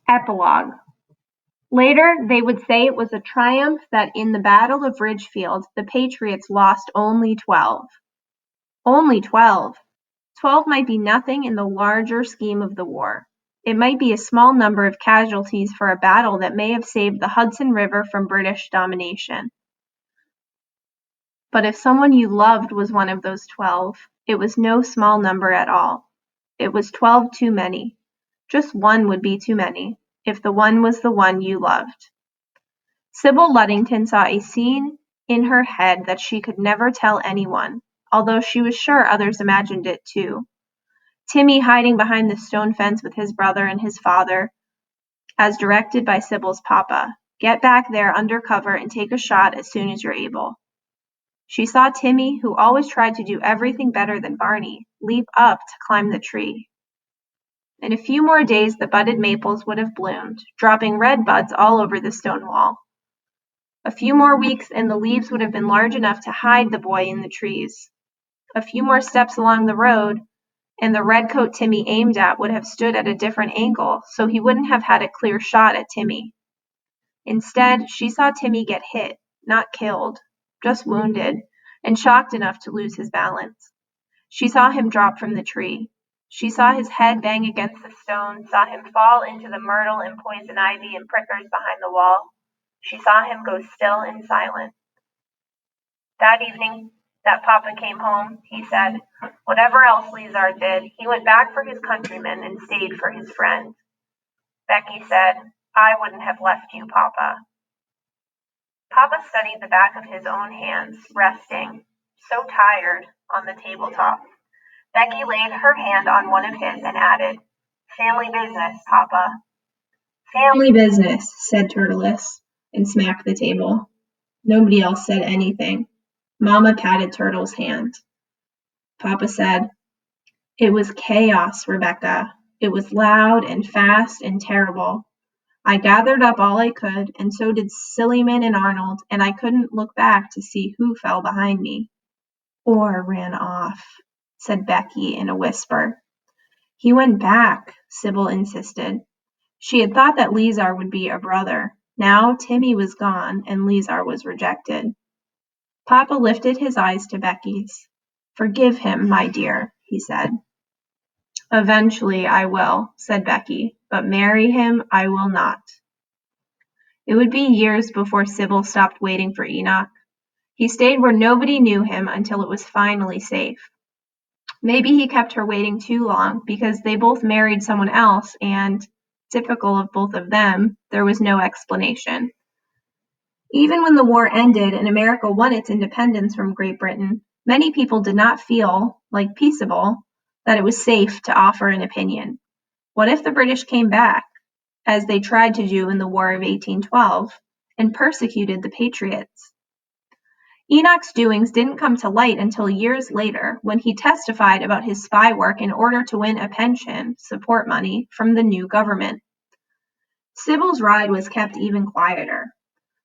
Epilogue. Later, they would say it was a triumph that in the Battle of Ridgefield, the Patriots lost only 12. Only 12. 12 might be nothing in the larger scheme of the war. It might be a small number of casualties for a battle that may have saved the Hudson River from British domination. But if someone you loved was one of those 12, it was no small number at all. It was 12 too many. Just one would be too many, if the one was the one you loved. Sybil Ludington saw a scene in her head that she could never tell anyone, although she was sure others imagined it too. Timmy hiding behind the stone fence with his brother and his father, as directed by Sybil's papa. Get back there under cover and take a shot as soon as you're able. She saw Timmy, who always tried to do everything better than Barney, leap up to climb the tree. In a few more days, the budded maples would have bloomed, dropping red buds all over the stone wall. A few more weeks and the leaves would have been large enough to hide the boy in the trees. A few more steps along the road, and the redcoat Timmy aimed at would have stood at a different angle, so he wouldn't have had a clear shot at Timmy. Instead, she saw Timmy get hit, not killed, just wounded, and shocked enough to lose his balance. She saw him drop from the tree. She saw his head bang against the stone, saw him fall into the myrtle and poison ivy and prickers behind the wall. She saw him go still and silent. That evening that Papa came home, he said, whatever else Lizard did, he went back for his countrymen and stayed for his friend. Becky said, I wouldn't have left you, Papa. Papa studied the back of his own hands, resting, so tired, on the tabletop. Becky laid her hand on one of his and added, Family business, Papa. Family business, said Turtles, and smacked the table. Nobody else said anything. Mama patted Turtle's hand. Papa said, It was chaos, Rebecca. It was loud and fast and terrible. I gathered up all I could, and so did Sillyman and Arnold, and I couldn't look back to see who fell behind me. Or ran off, said Becky in a whisper. He went back, Sybil insisted. She had thought that Lizard would be a brother. Now Timmy was gone, and Lizard was rejected. Papa lifted his eyes to Becky's. Forgive him, my dear, he said. Eventually I will, said Becky, but marry him I will not. It would be years before Sybil stopped waiting for Enoch. He stayed where nobody knew him until it was finally safe. Maybe he kept her waiting too long because they both married someone else and, typical of both of them, there was no explanation. Even when the war ended and America won its independence from Great Britain, many people did not feel, like peaceable, that it was safe to offer an opinion. What if the British came back, as they tried to do in the War of 1812, and persecuted the Patriots? Enoch's doings didn't come to light until years later, when he testified about his spy work in order to win a pension, support money, from the new government. Sybil's ride was kept even quieter.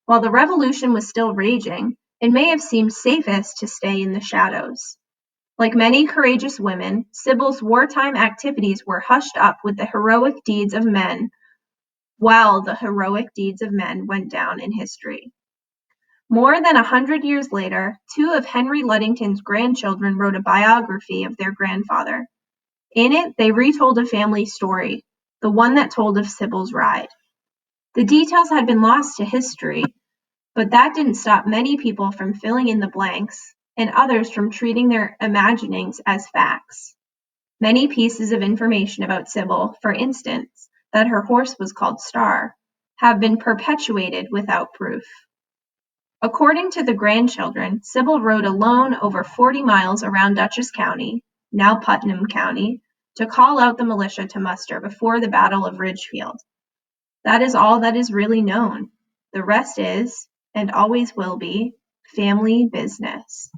While the revolution was still raging, it may have seemed safest to stay in the shadows. Like many courageous women, Sybil's wartime activities were hushed up with the heroic deeds of men, while the heroic deeds of men went down in history. More than 100 years later, two of Henry Ludington's grandchildren wrote a biography of their grandfather. In it, they retold a family story, the one that told of Sybil's ride. The details had been lost to history, but that didn't stop many people from filling in the blanks, and others from treating their imaginings as facts. Many pieces of information about Sybil, for instance, that her horse was called Star, have been perpetuated without proof. According to the grandchildren, Sybil rode alone over 40 miles around Dutchess County, now Putnam County, to call out the militia to muster before the Battle of Ridgefield. That is all that is really known. The rest is, and always will be, family business.